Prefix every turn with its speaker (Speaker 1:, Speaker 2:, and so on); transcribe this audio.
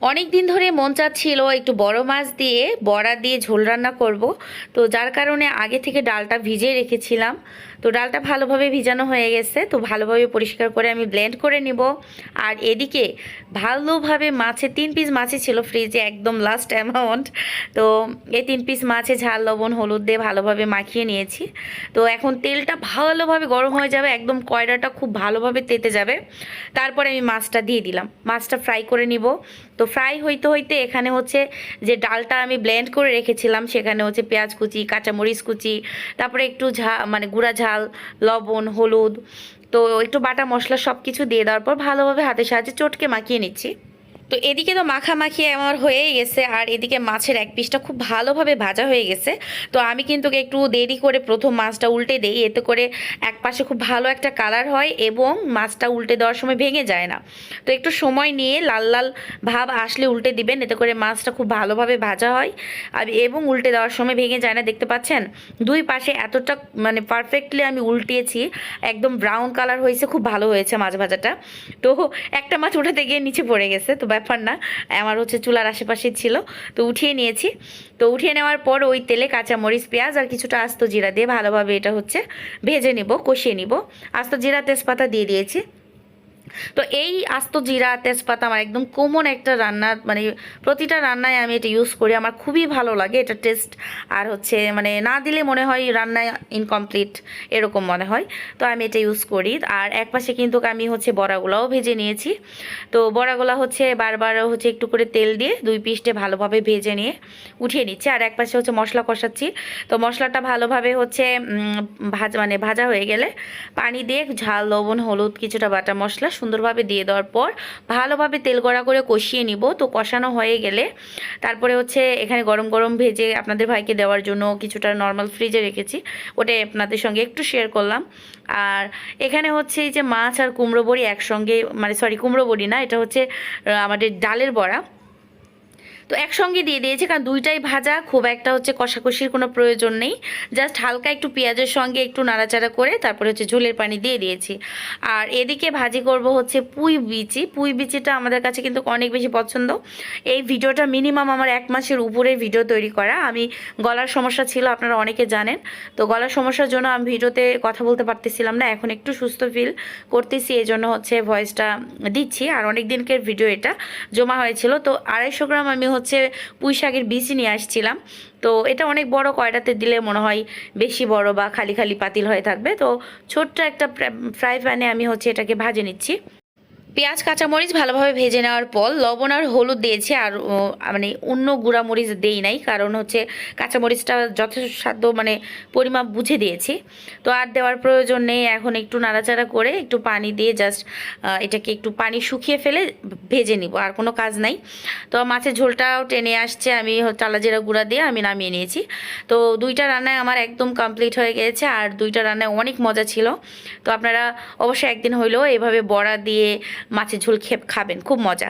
Speaker 1: অনেক দিন ধরে মন চাচ্ছিল একটু বড় মাছ দিয়ে বড়া দিয়ে ঝোল রান্না করব। তো যার কারণে আগে থেকে ডালটা ভিজিয়ে রেখেছিলাম। তো ডালটা ভালোভাবে ভিজানো হয়ে গেছে, তো ভালোভাবে পরিষ্কার করে আমি ব্লেন্ড করে নিব। আর এদিকে ভালোভাবে মাছে 3 পিস মাছই ছিল ফ্রিজে, একদম লাস্ট অ্যামাউন্ট। তো এই 3 পিস মাছে ঝাল লবণ হলুদ দিয়ে ভালোভাবে মাখিয়ে নিয়েছি। তো এখন তেলটা ভালোভাবে গরম হয়ে যাবে, একদম কয়লাটা খুব ভালোভাবে তেতে যাবে। তারপরে আমি মাছটা দিয়ে দিলাম, মাছটা ফ্রাই করে নিব। তো ফ্রাই হইতে হইতে এখানে হচ্ছে যে ডালটা আমি ব্লেন্ড করে রেখেছিলাম, সেখানে হচ্ছে পেঁয়াজ কুচি, কাঁচামরিচ কুচি, তারপরে একটু মানে গুঁড়া ঝাল, লবণ, হলুদ, তো একটু বাটা মশলা সব কিছু দিয়ে দেওয়ার পর ভালোভাবে হাতের সাহায্যে চটকে মাখিয়ে নিচ্ছি। তো এদিকে তো মাখামাখি আমার হয়েই গেছে, আর এদিকে মাছের এক পিসটা খুব ভালোভাবে ভাজা হয়ে গেছে। তো আমি কিন্তু একটু দেরি করে প্রথম মাছটা উল্টে দেই, এতে করে এক পাশে খুব ভালো একটা কালার হয় এবং মাছটা উল্টে দেওয়ার সময় ভেঙে যায় না। তো একটু সময় নিয়ে লাল লাল ভাব আসলে উল্টে দিবেন, এতে করে মাছটা খুব ভালোভাবে ভাজা হয় আর এবং উল্টে দেওয়ার সময় ভেঙে যায় না। দেখতে পাচ্ছেন দুই পাশে এতটা মানে পারফেক্টলি আমি উল্টিয়েছি, একদম ব্রাউন কালার হয়েছে, খুব ভালো হয়েছে মাছ ভাজাটা। তো একটা মাছ উঠাতে গিয়ে নিচে পড়ে গেছে, তো ব্যাপার না, আমার হচ্ছে চুলার আশেপাশে ছিল, তো উঠিয়ে নিয়েছি। তো উঠিয়ে নেওয়ার পর ওই তেলে কাঁচামরিচ, পেঁয়াজ আর কিছুটা আস্ত জিরা দিয়ে ভালোভাবে এটা হচ্ছে ভেজে নিব, কষিয়ে নিব। আস্ত জিরা তেজপাতা দিয়ে দিয়েছি। তো এই আস্ত জিরা তেজপাতা আমার একদম কমন একটা রান্না, মানে প্রতিটা রান্নায় আমি এটা ইউজ করি, আমার খুবই ভালো লাগে এটা টেস্ট। আর হচ্ছে মানে না দিলে মনে হয় রান্নায় ইনকমপ্লিট, এরকম মনে হয়। তো আমি এটা ইউজ করি। আর এক পাশে কিন্তু আমি হচ্ছে বড়াগুলাও ভেজে নিয়েছি। তো বড়াগুলা হচ্ছে বারবার হচ্ছে একটু করে তেল দিয়ে 2 পিসটে ভালোভাবে ভেজে নিয়ে উঠিয়ে নিচ্ছি। আর এক পাশে হচ্ছে মশলা কষাচ্ছি। তো মশলাটা ভালোভাবে হচ্ছে মানে ভাজা হয়ে গেলে পানি দিয়ে ঝাল লবণ হলুদ কিছুটা বাটা মশলা সুন্দরভাবে দিয়ে দেওয়ার পর ভালোভাবে তেল গড়া করে কষিয়ে নিব। তো কষানো হয়ে গেলে তারপরে হচ্ছে এখানে গরম গরম ভেজে আপনাদের ভাইকে দেওয়ার জন্য কিছুটা নর্মাল ফ্রিজে রেখেছি, ওটাই আপনাদের সঙ্গে একটু শেয়ার করলাম। আর এখানে হচ্ছে এই যে মাছ আর কুমড়ো বড়ি একসঙ্গে, মানে সরি কুমড়ো বড়ি না, এটা হচ্ছে আমাদের ডালের বড়া, তো একসঙ্গে দিয়ে দিয়েছি, কারণ দুইটাই ভাজা, খুব একটা হচ্ছে কষাকষির কোনো প্রয়োজন নেই। জাস্ট হালকা একটু পেঁয়াজের সঙ্গে একটু নাড়াচাড়া করে তারপরে হচ্ছে ঝোলের পানি দিয়ে দিয়েছি। আর এদিকে ভাজি করব হচ্ছে পুঁই বিচি। পুঁই বিচিটা আমাদের কাছে কিন্তু অনেক বেশি পছন্দ। এই ভিডিওটা মিনিমাম আমার 1 মাসের উপরে ভিডিও তৈরি করা। আমি গলার সমস্যা ছিল, আপনারা অনেকে জানেন। তো গলার সমস্যার জন্য আমি ভিডিওতে কথা বলতে পারতেছিলাম না, এখন একটু সুস্থ ফিল করতেছি, এই জন্য হচ্ছে ভয়েসটা দিচ্ছি। আর অনেক দিনকের ভিডিও এটা জমা হয়েছিল। তো 250 গ্রাম আমি হচ্ছে পুঁই শাকের বীজ নিয়ে আসছিলাম। তো এটা অনেক বড়, কয়টাতে দিলে মনে হয় বেশি বড় বা খালি খালি পাতিল হয়ে থাকবে। তো ছোট্ট একটা ফ্রাই প্যানে আমি হচ্ছে এটাকে ভাজে নিচ্ছি। পেঁয়াজ কাঁচামরিচ ভালোভাবে ভেজে নেওয়ার পর লবণ আর হলুদ দিয়েছি, আর মানে অন্য গুঁড়ামরিচ দেই নাই, কারণ হচ্ছে কাঁচামরিচটা যথাসাধ্য মানে পরিমাপ বুঝে দিয়েছি। তো আর দেওয়ার প্রয়োজন নেই। এখন একটু নাড়াচাড়া করে একটু পানি দিয়ে জাস্ট এটাকে একটু পানি শুকিয়ে ফেলে ভেজে নিব, আর কোনো কাজ নাই। তো মাছের ঝোলটাও টেনে আসছে, আমি টালা জিরা গুঁড়া দিয়ে আমি নামিয়ে নিয়েছি। তো দুইটা রান্নায় আমার একদম কমপ্লিট হয়ে গেছে, আর দুইটা রান্নায় অনেক মজা ছিল। তো আপনারা অবশ্যই একদিন হইলেও এভাবে বড়া দিয়ে মাছের ঝোল খাবেন, খুব মজা।